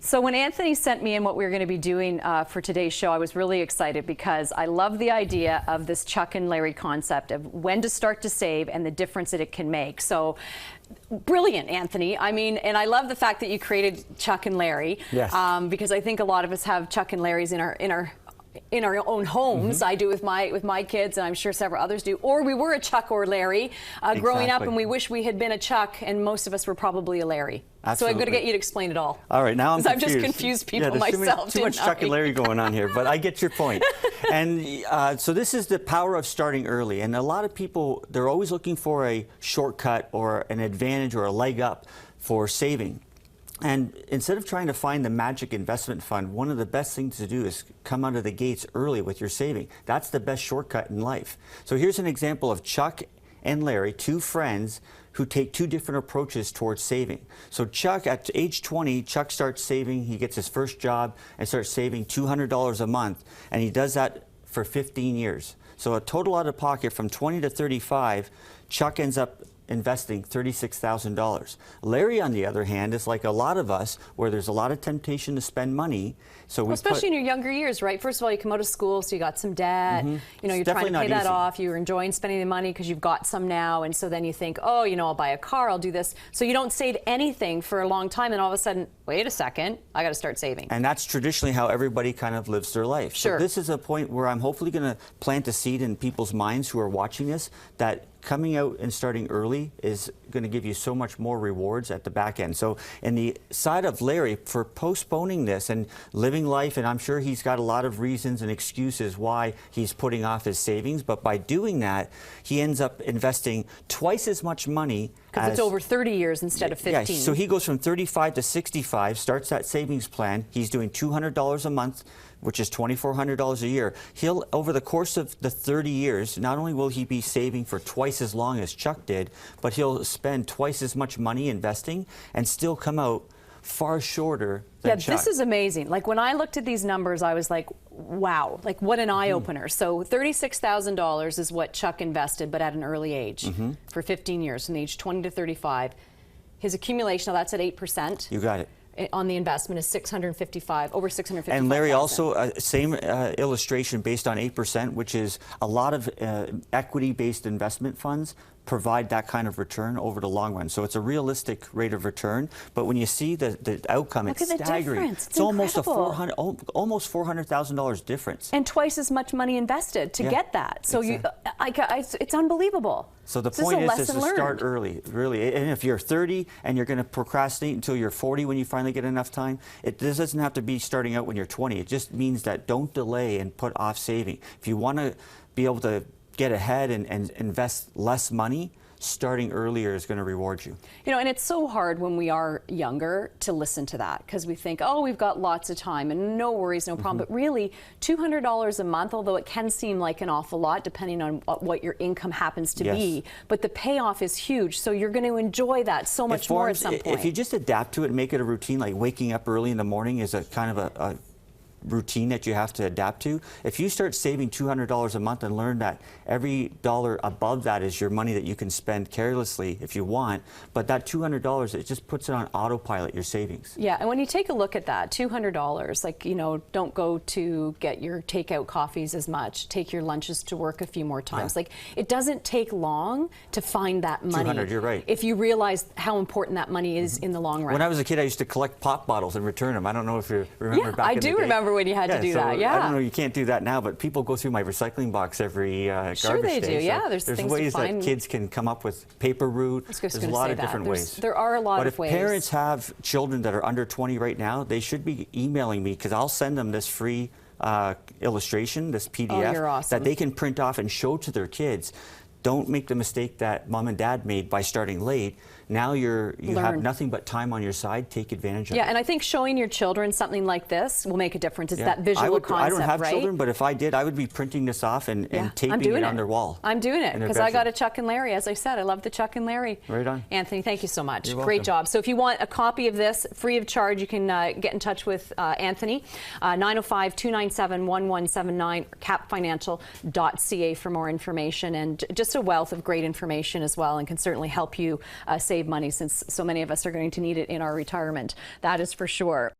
So when Anthony sent me in what we were going to be doing for today's show, I was really excited because I love the idea of this Chuck and Larry concept of when to start to save and the difference that it can make. So brilliant, Anthony. I mean, and I love the fact that you created Chuck and Larry. Yes. Because I think a lot of us have Chuck and Larrys in our own homes. Mm-hmm. I do with my kids, and I'm sure several others do. Or we were a Chuck or Larry growing up, and we wish we had been a Chuck, and most of us were probably a Larry. Absolutely. So I'm going to get you to explain it all. All right, now I'm confused. I've just confused people there's myself. Too much Chuck and Larry going on here, but I get your point. And so this is the power of starting early. And a lot of people, they're always looking for a shortcut or an advantage or a leg up for saving. And instead of trying to find the magic investment fund, one of the best things to do is come out of the gates early with your saving. That's the best shortcut in life. So here's an example of Chuck and Larry, two friends who take two different approaches towards saving. So Chuck, at age 20, Chuck starts saving. He gets his first job and starts saving $200 a month. And he does that for 15 years. So a total out of pocket from 20 to 35, Chuck ends up investing $36,000. Larry, on the other hand, is like a lot of us, where there's a lot of temptation to spend money. So well, especially in your younger years, right? First of all, you come out of school, so you got some debt. Mm-hmm. You know, you're trying to pay that off. You're enjoying spending the money because you've got some now, and so then you think, oh, you know, I'll buy a car, I'll do this. So you don't save anything for a long time, and all of a sudden, wait a second, I got to start saving. And that's traditionally how everybody kind of lives their life. Sure. So this is a point where I'm hopefully going to plant a seed in people's minds who are watching this, that coming out and starting early is going to give you so much more rewards at the back end. So in the side of Larry, for postponing this and living life, and I'm sure he's got a lot of reasons and excuses why he's putting off his savings, but by doing that, he ends up investing twice as much money. Because it's over 30 years instead of 15. Yeah, so he goes from 35 to 65, starts that savings plan. He's doing $200 a month, which is $2,400 a year. He'll, over the course of the 30 years, not only will he be saving for twice as long as Chuck did, but he'll spend twice as much money investing and still come out far shorter than Chuck. This is amazing. Like, when I looked at these numbers, I was like, wow, like what an eye-opener. So $36,000 is what Chuck invested, but at an early age, for 15 years, from age 20 to 35. His accumulation, now that's at 8%. You got it. On the investment is over 655. And Larry, also same illustration based on 8%, which is a lot of equity-based investment funds provide that kind of return over the long run. So it's a realistic rate of return, but when you see the outcome, it's staggering. It's almost a almost $400,000 difference. And twice as much money invested to get that. So it's unbelievable. So the point is to start early, really. And if you're 30 and you're going to procrastinate until you're 40 when you finally get enough time, this doesn't have to be starting out when you're 20. It just means that don't delay and put off saving. If you want to be able to get ahead and invest less money, starting earlier is going to reward you. You know, and it's so hard when we are younger to listen to that, because we think, oh, we've got lots of time and no worries, no problem. But really, $200 a month, although it can seem like an awful lot depending on what your income happens to be, but the payoff is huge. So you're going to enjoy that so much more at some point. If you just adapt to it and make it a routine, like waking up early in the morning is a kind of a routine that you have to adapt to. If you start saving $200 a month and learn that every dollar above that is your money that you can spend carelessly if you want, but that $200, it just puts it on autopilot, your savings. Yeah, and when you take a look at that, $200, like, you know, don't go to get your takeout coffees as much, take your lunches to work a few more times. Like, it doesn't take long to find that money. 200, you're right. If you realize how important that money is in the long run. When I was a kid, I used to collect pop bottles and return them. I don't know if you remember back in the day. I do remember when you had to do that. Yeah, I don't know, you can't do that now, but people go through my recycling box every garbage day. Sure they do. Yeah, there's things ways to find. that kids can come up with paper route. There's a lot of different ways. There are a lot of ways. But if parents have children that are under 20 right now, they should be emailing me, because I'll send them this free illustration, this PDF that they can print off and show to their kids. Don't make the mistake that mom and dad made by starting late. Now you have nothing but time on your side. Take advantage of it. Yeah, and I think showing your children something like this will make a difference. It's that visual concept, I don't have right? children, but if I did, I would be printing this off and taping it on their wall. I'm doing it because I got a Chuck and Larry. As I said, I love the Chuck and Larry. Right on. Anthony, thank you so much. You're welcome. Great job. So if you want a copy of this free of charge, you can get in touch with Anthony, 905-297-1179, capfinancial.ca for more information, and just a wealth of great information as well, and can certainly help you save money, since so many of us are going to need it in our retirement. That is for sure.